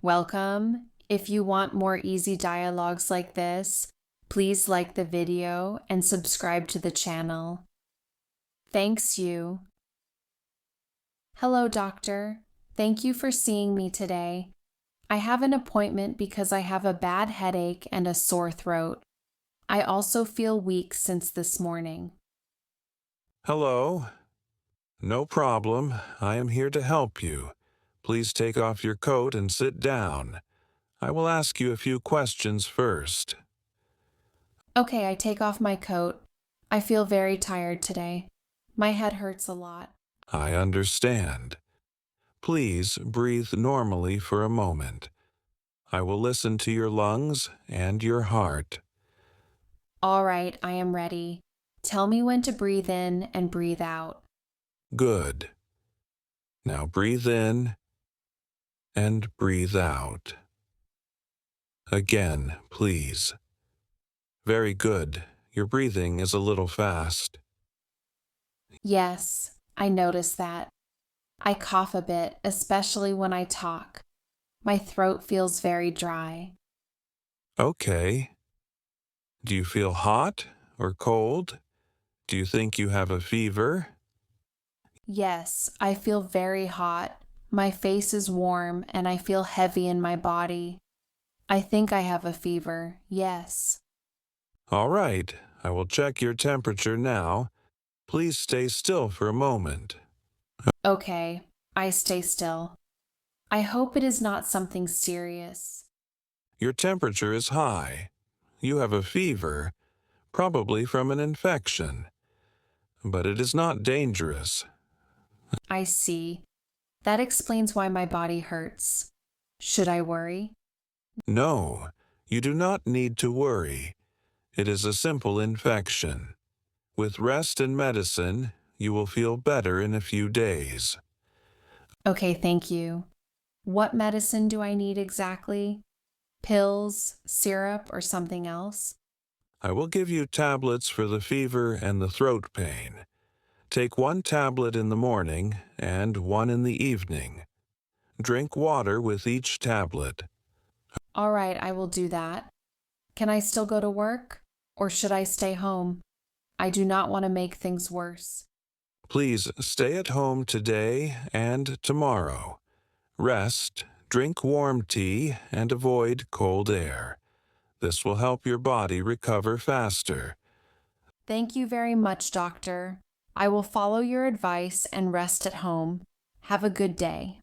Welcome. If you want more easy dialogues like this, please like the video and subscribe to the channel. Thanks you. Hello, doctor. Thank you for seeing me today. I have an appointment because I have a bad headache and a sore throat. I also feel weak since this morning. Hello. No problem. I am here to help you. Please take off your coat and sit down. I will ask you a few questions first. Okay, I take off my coat. I feel very tired today. My head hurts a lot. I understand. Please breathe normally for a moment. I will listen to your lungs and your heart. All right, I am ready. Tell me when to breathe in and breathe out. Good. Now breathe in and breathe out. Again, please. Very good. Your breathing is a little fast. Yes, I notice that. I cough a bit, especially when I talk. My throat feels very dry. Okay. Do you feel hot or cold? Do you think you have a fever? Yes, I feel very hot. My face is warm and I feel heavy in my body. I think I have a fever, yes. All right, I will check your temperature now. Please stay still for a moment. Okay, I stay still. I hope it is not something serious. Your temperature is high. You have a fever, probably from an infection. But it is not dangerous. I see. That explains why my body hurts. Should I worry? No, you do not need to worry. It is a simple infection. With rest and medicine, you will feel better in a few days. Okay, thank you. What medicine do I need exactly? Pills, syrup, or something else? I will give you tablets for the fever and the throat pain. Take one tablet in the morning and one in the evening. Drink water with each tablet. All right, I will do that. Can I still go to work? Or should I stay home? I do not want to make things worse. Please stay at home today and tomorrow. Rest, drink warm tea, and avoid cold air. This will help your body recover faster. Thank you very much, doctor. I will follow your advice and rest at home. Have a good day.